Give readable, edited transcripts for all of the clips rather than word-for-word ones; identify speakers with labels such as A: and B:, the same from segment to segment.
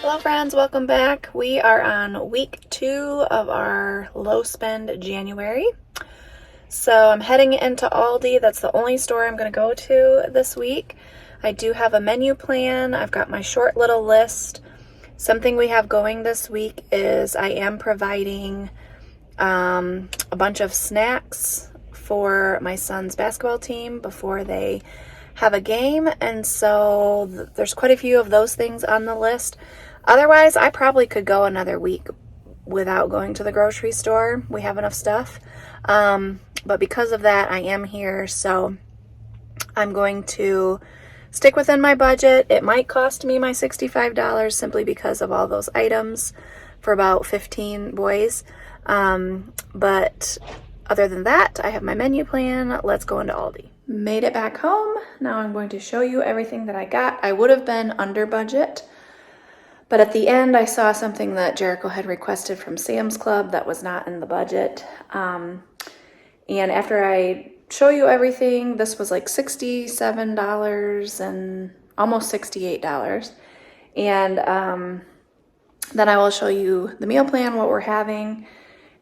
A: Hello friends, welcome back. We are on week 2 of our low spend January. So I'm heading into Aldi. That's the only store I'm going to go to this week. I do have a menu plan. I've got my short little list. Something we have going this week is I am providing a bunch of snacks for my son's basketball team before they have a game, and so there's quite a few of those things on the list. Otherwise, I probably could go another week without going to the grocery store. We have enough stuff. But because of that, I am here, so I'm going to stick within my budget. It might cost me my $65 simply because of all those items for about 15 boys. But other than that, I have my menu plan. Let's go into Aldi. Made it back home. Now I'm going to show you everything that I got. I would have been under budget, but at the end I saw something that Jericho had requested from Sam's Club that was not in the budget. And after I show you everything, this was like $67 and almost $68. And then I will show you the meal plan, what we're having.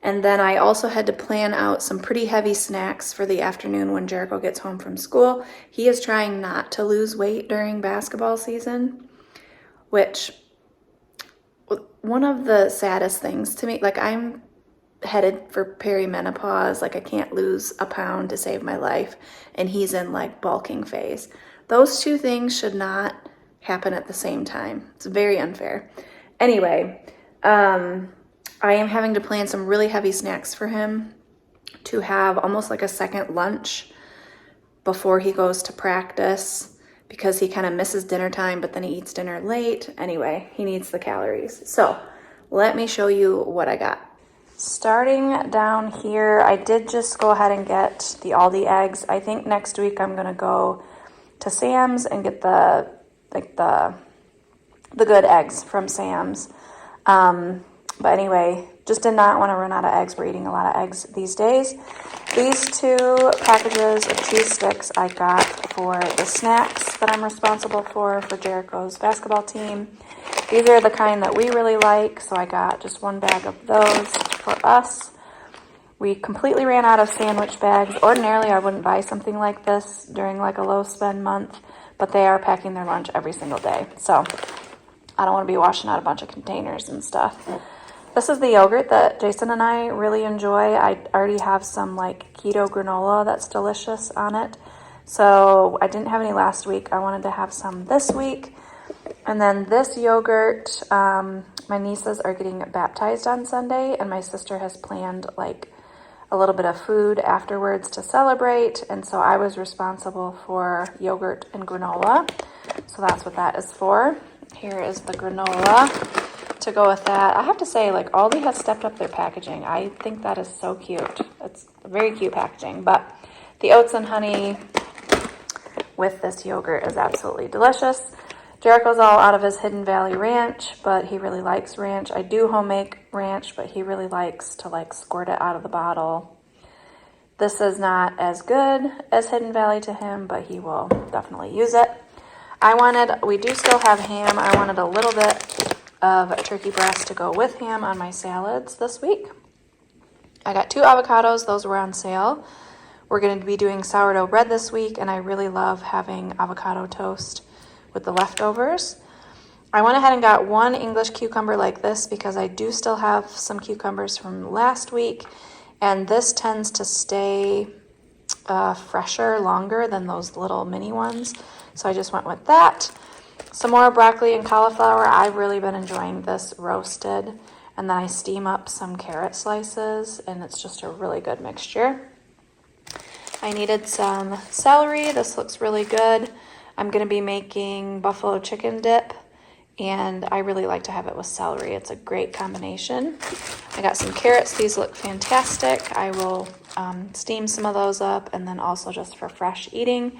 A: And then I also had to plan out some pretty heavy snacks for the afternoon when Jericho gets home from school. He is trying not to lose weight during basketball season, which one of the saddest things to me, like I'm headed for perimenopause, like I can't lose a pound to save my life, and he's in like bulking phase. Those two things should not happen at the same time. It's very unfair. Anyway, I am having to plan some really heavy snacks for him to have almost like a second lunch before he goes to practice, because he kind of misses dinner time, but then he eats dinner late. Anyway, he needs the calories. So let me show you what I got. Starting down here, I did just go ahead and get the Aldi eggs. I think next week I'm going to go to Sam's and get the good eggs from Sam's. But anyway, just did not want to run out of eggs. We're eating a lot of eggs these days. These 2 packages of cheese sticks I got for the snacks that I'm responsible for Jericho's basketball team. These are the kind that we really like, so I got just 1 bag of those for us. We completely ran out of sandwich bags. Ordinarily, I wouldn't buy something like this during like a low spend month, but they are packing their lunch every single day. So I don't want to be washing out a bunch of containers and stuff. This is the yogurt that Jason and I really enjoy. I already have some like keto granola that's delicious on it. So I didn't have any last week. I wanted to have some this week. And then this yogurt, my nieces are getting baptized on Sunday, and my sister has planned like a little bit of food afterwards to celebrate. And so I was responsible for yogurt and granola. So that's what that is for. Here is the granola to go with that. I have to say, like, Aldi has stepped up their packaging. I think that is so cute. It's very cute packaging. But the oats and honey with this yogurt is absolutely delicious. Jericho's all out of his Hidden Valley Ranch, but he really likes ranch. I do home make ranch, but he really likes to like squirt it out of the bottle. This is not as good as Hidden Valley to him, but he will definitely use it. We do still have ham. I wanted a little bit of turkey breast to go with ham on my salads this week. I got 2 avocados. Those were on sale. We're going to be doing sourdough bread this week, and I really love having avocado toast with the leftovers. I went ahead and got 1 English cucumber like this because I do still have some cucumbers from last week, and this tends to stay fresher longer than those little mini ones. So I just went with that. Some more broccoli and cauliflower. I've really been enjoying this roasted. And then I steam up some carrot slices, and it's just a really good mixture. I needed some celery. This looks really good. I'm going to be making buffalo chicken dip, and I really like to have it with celery. It's a great combination. I got some carrots. These look fantastic. I will steam some of those up, and then also just for fresh eating.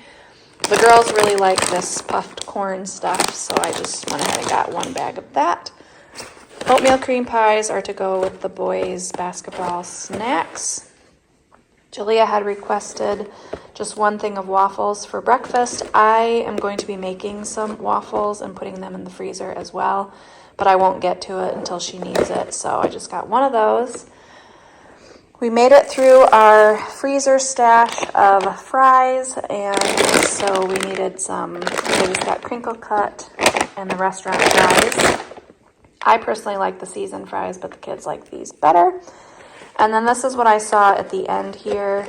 A: The girls really like this puffed corn stuff, so I just went ahead and got 1 bag of that. Oatmeal cream pies are to go with the boys' basketball snacks. Julia had requested just one thing of waffles for breakfast. I am going to be making some waffles and putting them in the freezer as well, but I won't get to it until she needs it, so I just got one of those. We made it through our freezer stash of fries, and so we needed some, I just got crinkle cut and the restaurant fries. I personally like the seasoned fries, but the kids like these better. And then this is what I saw at the end here.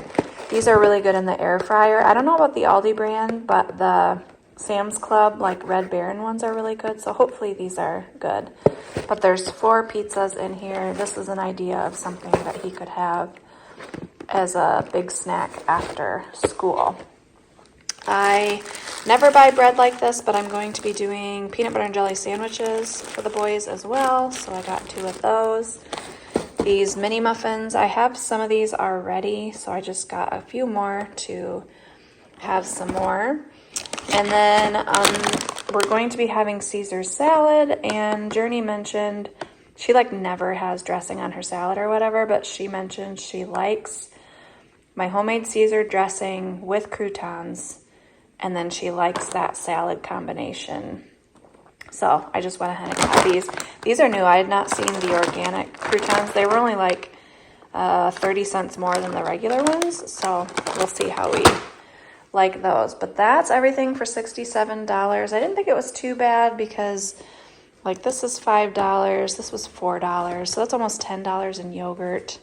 A: These are really good in the air fryer. I don't know about the Aldi brand, but the Sam's Club, like Red Baron ones are really good, so hopefully these are good. But there's 4 pizzas in here. This is an idea of something that he could have as a big snack after school. I never buy bread like this, but I'm going to be doing peanut butter and jelly sandwiches for the boys as well, so I got 2 of those. These mini muffins, I have some of these already, so I just got a few more to have some more. And then we're going to be having Caesar salad, and Journey mentioned she like never has dressing on her salad or whatever, but she mentioned she likes my homemade Caesar dressing with croutons, and then she likes that salad combination. So I just went ahead and got these. These are new. I had not seen the organic croutons. They were only like 30 cents more than the regular ones, so we'll see how we like those. But that's everything for $67. I didn't think it was too bad because like this is $5, this was $4, so that's almost $10 in yogurt,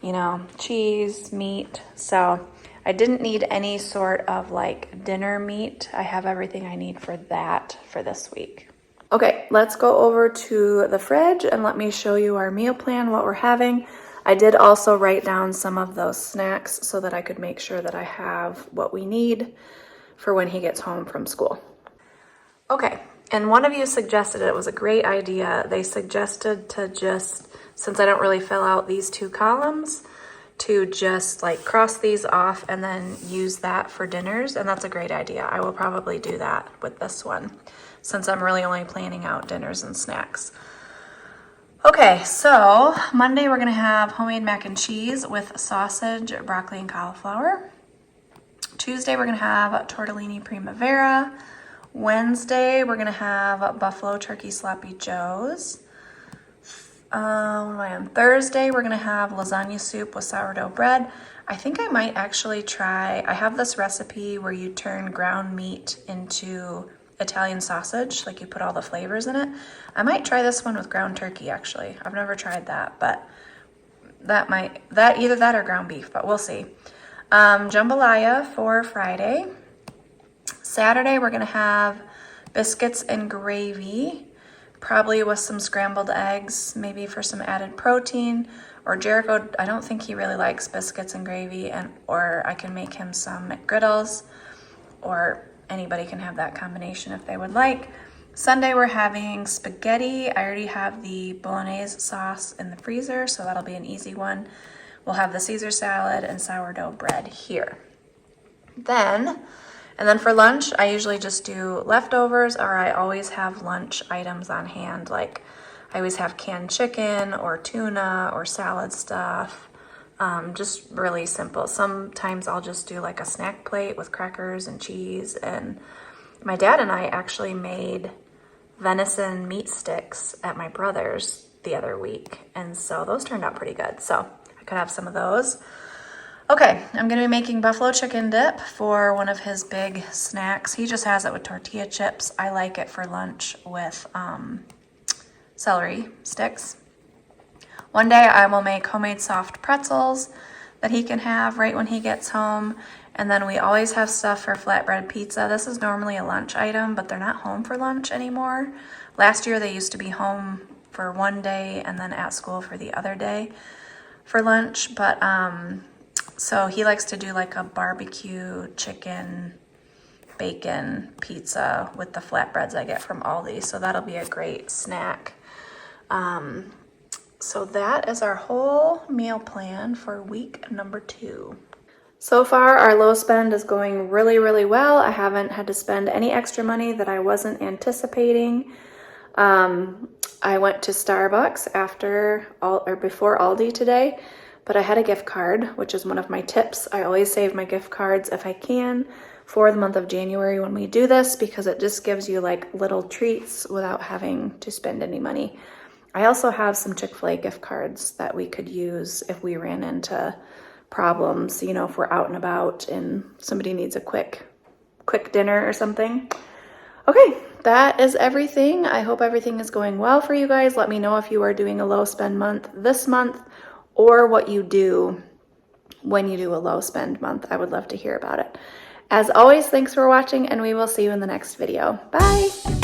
A: you know, cheese, meat. So I didn't need any sort of like dinner meat. I have everything I need for that for this week. Okay, let's go over to the fridge and let me show you our meal plan, what we're having. I did also write down some of those snacks so that I could make sure that I have what we need for when he gets home from school. Okay, and one of you suggested it was a great idea. They suggested to just, since I don't really fill out these 2 columns, to just like cross these off and then use that for dinners, and that's a great idea. I will probably do that with this one since I'm really only planning out dinners and snacks. Okay, so Monday we're gonna have homemade mac and cheese with sausage, broccoli, and cauliflower. Tuesday we're gonna have tortellini primavera. Wednesday we're gonna have buffalo turkey sloppy joes. What am I on? Thursday we're gonna have lasagna soup with sourdough bread. I think I might actually try, I have this recipe where you turn ground meat into Italian sausage, like you put all the flavors in it. I might try this one with ground turkey actually. I've never tried that, but either that or ground beef, but we'll see. Jambalaya for Friday. Saturday we're gonna have biscuits and gravy, probably with some scrambled eggs, maybe for some added protein. Or Jericho, I don't think he really likes biscuits and gravy, or I can make him some McGriddles, or anybody can have that combination if they would like. Sunday we're having spaghetti. I already have the bolognese sauce in the freezer, so that'll be an easy one. We'll have the Caesar salad and sourdough bread here. And then for lunch, I usually just do leftovers, or I always have lunch items on hand. Like I always have canned chicken or tuna or salad stuff. Just really simple. Sometimes I'll just do like a snack plate with crackers and cheese. And my dad and I actually made venison meat sticks at my brother's the other week. And so those turned out pretty good. So I could have some of those. Okay, I'm gonna be making buffalo chicken dip for one of his big snacks. He just has it with tortilla chips. I like it for lunch with celery sticks. One day I will make homemade soft pretzels that he can have right when he gets home. And then we always have stuff for flatbread pizza. This is normally a lunch item, but they're not home for lunch anymore. Last year they used to be home for one day and then at school for the other day for lunch. But so he likes to do like a barbecue chicken bacon pizza with the flatbreads I get from Aldi. So that'll be a great snack. So that is our whole meal plan for week number 2. So far, our low spend is going really, really well. I haven't had to spend any extra money that I wasn't anticipating. I went to Starbucks before Aldi today, but I had a gift card, which is one of my tips. I always save my gift cards if I can for the month of January when we do this, because it just gives you like little treats without having to spend any money. I also have some Chick-fil-A gift cards that we could use if we ran into problems, you know, if we're out and about and somebody needs a quick dinner or something. Okay, that is everything. I hope everything is going well for you guys. Let me know if you are doing a low spend month this month, or what you do when you do a low spend month. I would love to hear about it. As always, thanks for watching, and we will see you in the next video. Bye!